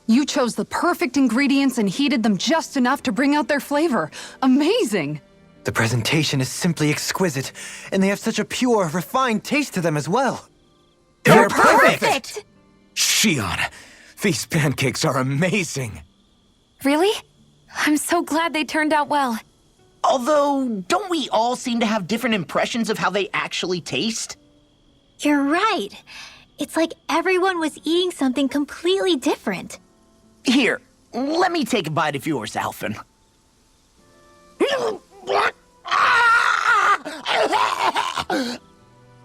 You chose the perfect ingredients and heated them just enough to bring out their flavor. Amazing! The presentation is simply exquisite, and they have such a pure, refined taste to them as well. They're perfect! Shion, these pancakes are amazing. Really? I'm so glad they turned out well. Although, don't we all seem to have different impressions of how they actually taste? You're right. It's like everyone was eating something completely different. Here, let me take a bite of yours, Alphen.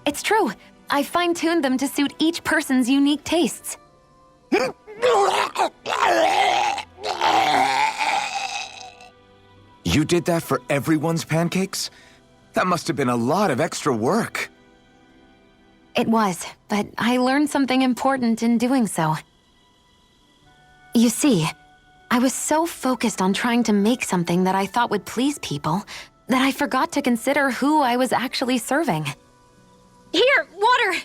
It's true. I fine-tuned them to suit each person's unique tastes. You did that for everyone's pancakes? That must have been a lot of extra work. It was, but I learned something important in doing so. You see, I was so focused on trying to make something that I thought would please people that I forgot to consider who I was actually serving. Here, water!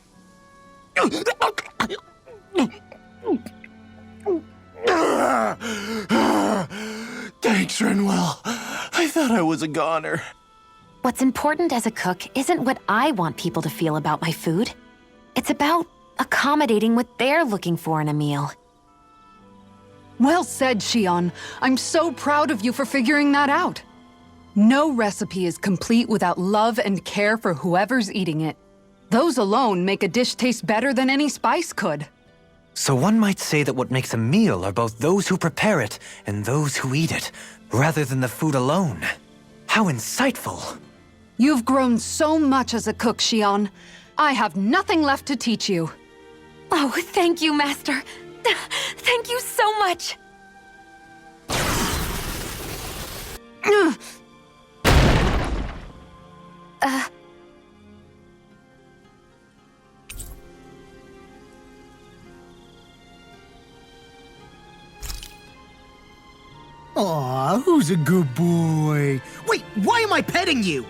Thanks, Renwell. I thought I was a goner. What's important as a cook isn't what I want people to feel about my food. It's about accommodating what they're looking for in a meal. Well said, Shion. I'm so proud of you for figuring that out. No recipe is complete without love and care for whoever's eating it. Those alone make a dish taste better than any spice could. So one might say that what makes a meal are both those who prepare it and those who eat it, rather than the food alone. How insightful. You've grown so much as a cook, Shion. I have nothing left to teach you. Oh, thank you, Master. Thank you so much. Aw, who's a good boy? Wait, why am I petting you?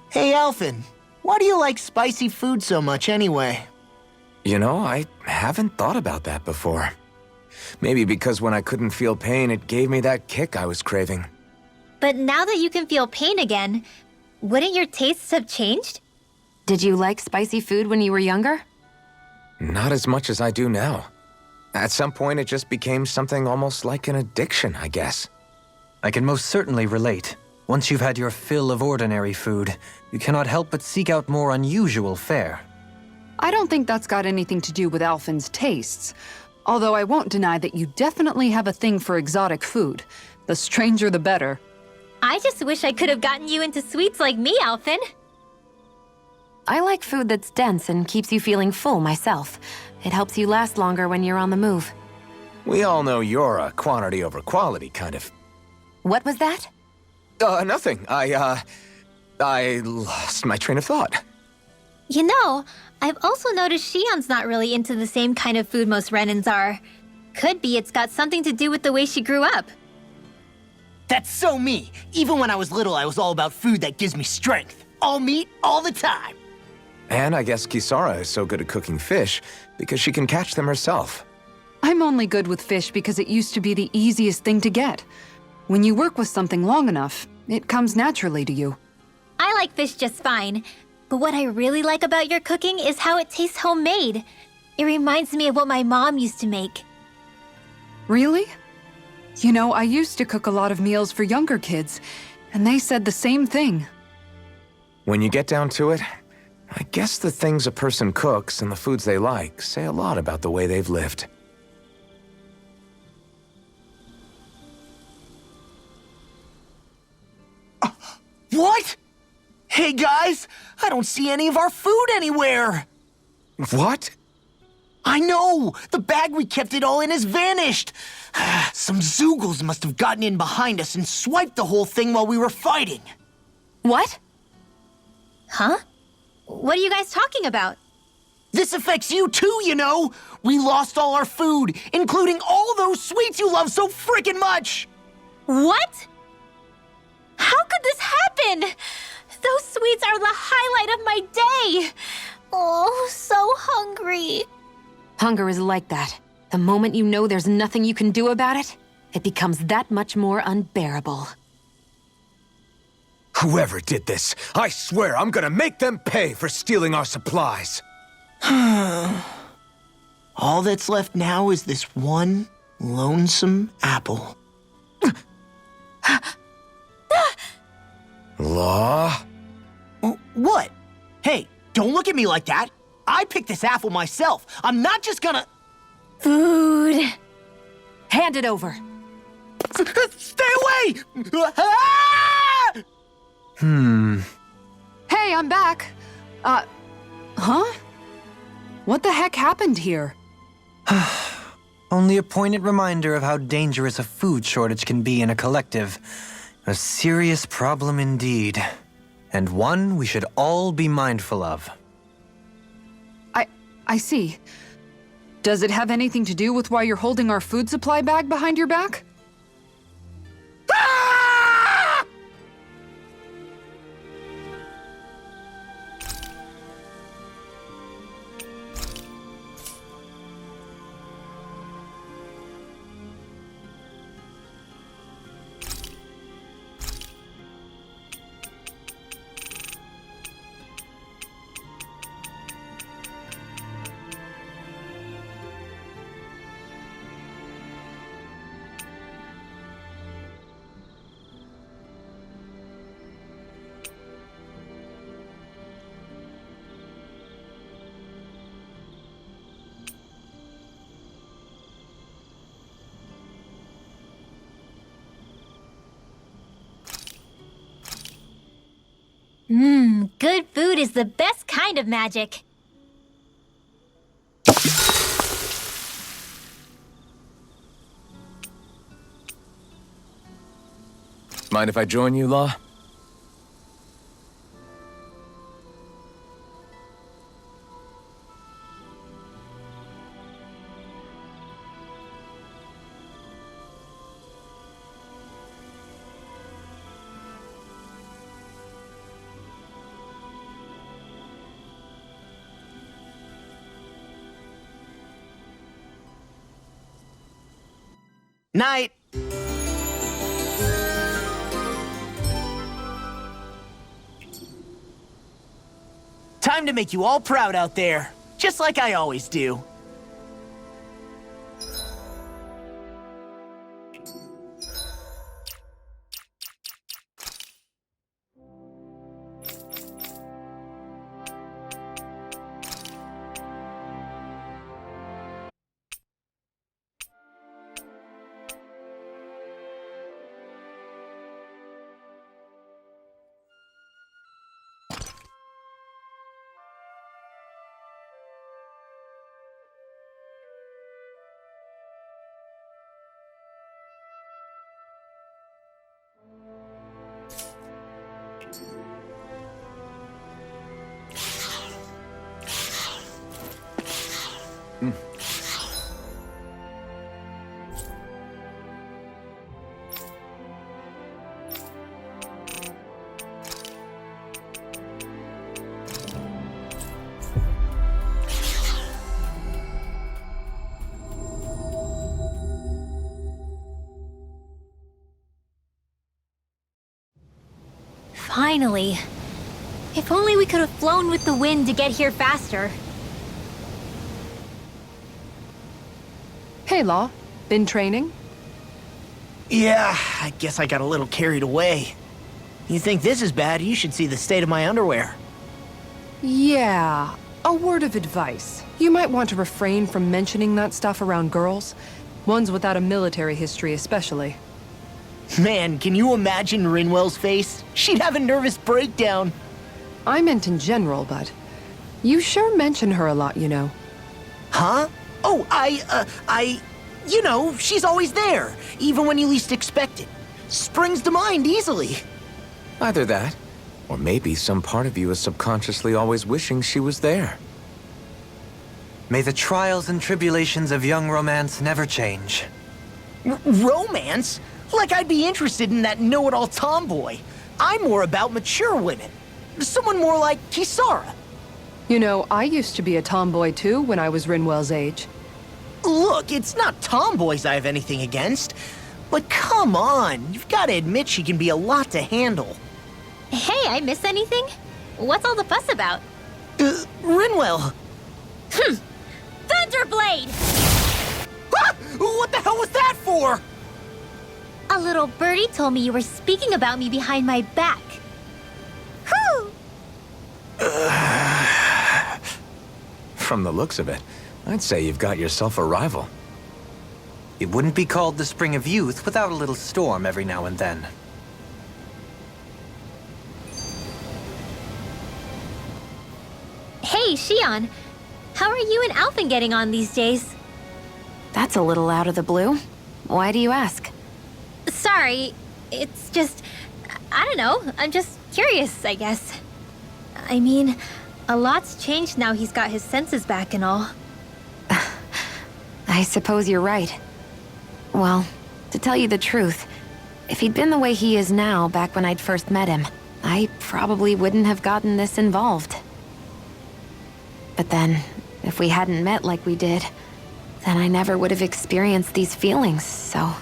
Hey, Alphen, why do you like spicy food so much anyway? You know, I haven't thought about that before. Maybe because when I couldn't feel pain, it gave me that kick I was craving. But now that you can feel pain again, wouldn't your tastes have changed? Did you like spicy food when you were younger? Not as much as I do now. At some point, it just became something almost like an addiction, I guess. I can most certainly relate. Once you've had your fill of ordinary food, you cannot help but seek out more unusual fare. I don't think that's got anything to do with Alphen's tastes. Although I won't deny that you definitely have a thing for exotic food. The stranger the better. I just wish I could have gotten you into sweets like me, Alphen. I like food that's dense and keeps you feeling full myself. It helps you last longer when you're on the move. We all know you're a quantity over quality kind of... What was that? Nothing. I lost my train of thought. You know, I've also noticed Shion's not really into the same kind of food most Renins are. Could be it's got something to do with the way she grew up. That's so me. Even when I was little, I was all about food that gives me strength. All meat, all the time. And I guess Kisara is so good at cooking fish because she can catch them herself. I'm only good with fish because it used to be the easiest thing to get. When you work with something long enough, it comes naturally to you. I like fish just fine, but what I really like about your cooking is how it tastes homemade. It reminds me of what my mom used to make. Really? You know, I used to cook a lot of meals for younger kids, and they said the same thing. When you get down to it, I guess the things a person cooks and the foods they like say a lot about the way they've lived. What? Hey guys, I don't see any of our food anywhere. What? I know! The bag we kept it all in has vanished! Some Zoogles must have gotten in behind us and swiped the whole thing while we were fighting. What? Huh? What are you guys talking about? This affects you too, you know! We lost all our food, including all those sweets you love so frickin' much! What? How could this happen? Those sweets are the highlight of my day! Oh, so hungry. Hunger is like that. The moment you know there's nothing you can do about it, it becomes that much more unbearable. Whoever did this, I swear I'm gonna make them pay for stealing our supplies. All that's left now is this one lonesome apple. Law? What? Hey, don't look at me like that. I picked this apple myself. I'm not just gonna... Food. Hand it over. Stay away! Ah! Hey, I'm back. Huh? What the heck happened here? Only a poignant reminder of how dangerous a food shortage can be in a collective. A serious problem indeed. And one we should all be mindful of. I see. Does it have anything to do with why you're holding our food supply bag behind your back? Ah! Good food is the best kind of magic. Mind if I join you, Law? Night. Time to make you all proud out there, just like I always do. Finally. If only we could have flown with the wind to get here faster. Hey, Law. Been training? Yeah, I guess I got a little carried away. You think this is bad, you should see the state of my underwear. Yeah. A word of advice. You might want to refrain from mentioning that stuff around girls. Ones without a military history especially. Man, can you imagine Rinwell's face? She'd have a nervous breakdown. I meant in general, but you sure mention her a lot, you know. Huh? Oh, you know, she's always there, even when you least expect it. Springs to mind easily. Either that, or maybe some part of you is subconsciously always wishing she was there. May the trials and tribulations of young romance never change. Romance? Like I'd be interested in that know-it-all tomboy. I'm more about mature women. Someone more like Kisara. You know, I used to be a tomboy too when I was Rinwell's age. Look, it's not tomboys I have anything against. But come on, you've got to admit she can be a lot to handle. Hey, I miss anything? What's all the fuss about? Rinwell. Thunderblade! Ah! What the hell was that for? A little birdie told me you were speaking about me behind my back. Whew! From the looks of it, I'd say you've got yourself a rival. It wouldn't be called the Spring of Youth without a little storm every now and then. Hey, Shion. How are you and Alphen getting on these days? That's a little out of the blue. Why do you ask? Sorry, it's just... I don't know, I'm just curious, I guess. I mean, a lot's changed now he's got his senses back and all. I suppose you're right. Well, to tell you the truth, if he'd been the way he is now back when I'd first met him, I probably wouldn't have gotten this involved. But then, if we hadn't met like we did, then I never would have experienced these feelings, so...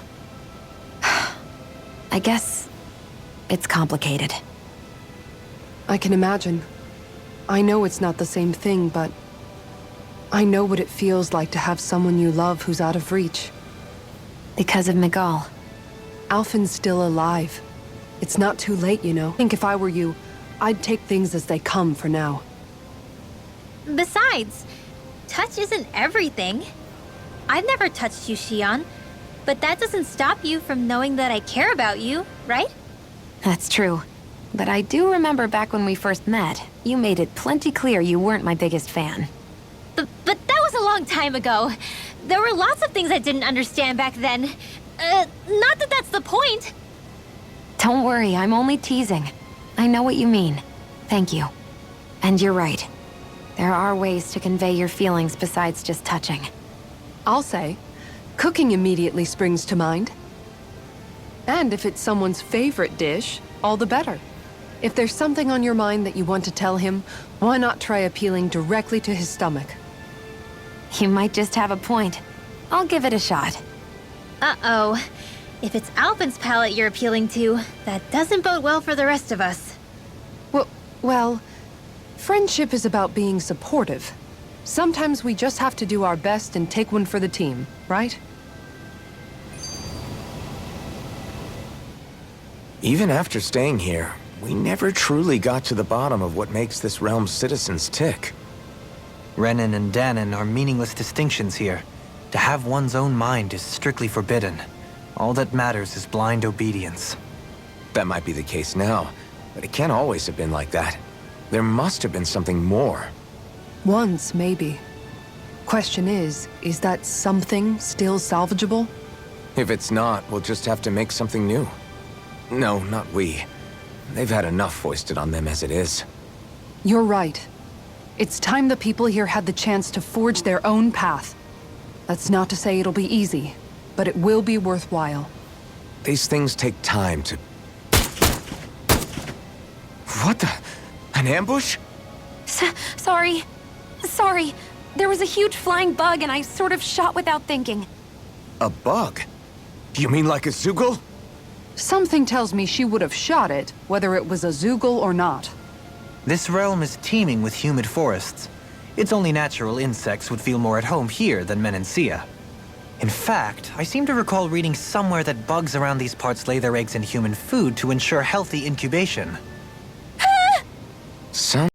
I guess it's complicated. I can imagine. I know it's not the same thing, but I know what it feels like to have someone you love who's out of reach. Because of Miguel. Alphen's still alive. It's not too late, you know. I think if I were you, I'd take things as they come for now. Besides, touch isn't everything. I've never touched you, Shion, but that doesn't stop you from knowing that I care about you, right? That's true. But I do remember back when we first met, you made it plenty clear you weren't my biggest fan. But that was a long time ago. There were lots of things I didn't understand back then. Not that that's the point. Don't worry, I'm only teasing. I know what you mean. Thank you. And you're right. There are ways to convey your feelings besides just touching. I'll say, cooking immediately springs to mind. And if it's someone's favorite dish, all the better. If there's something on your mind that you want to tell him, why not try appealing directly to his stomach? You might just have a point. I'll give it a shot. Uh-oh. If it's Alphen's palate you're appealing to, that doesn't bode well for the rest of us. Well, friendship is about being supportive. Sometimes we just have to do our best and take one for the team, right? Even after staying here, we never truly got to the bottom of what makes this realm's citizens tick. Renan and Danon are meaningless distinctions here. To have one's own mind is strictly forbidden. All that matters is blind obedience. That might be the case now, but it can't always have been like that. There must have been something more. Once, maybe. Question is that something still salvageable? If it's not, we'll just have to make something new. No, not we. They've had enough foisted on them as it is. You're right. It's time the people here had the chance to forge their own path. That's not to say it'll be easy, but it will be worthwhile. These things take time to... What the... An ambush? Sorry. There was a huge flying bug and I sort of shot without thinking. A bug? You mean like a Zoogle? Something tells me she would have shot it, whether it was a Zoogle or not. This realm is teeming with humid forests. It's only natural insects would feel more at home here than Menancia. In fact, I seem to recall reading somewhere that bugs around these parts lay their eggs in human food to ensure healthy incubation. Some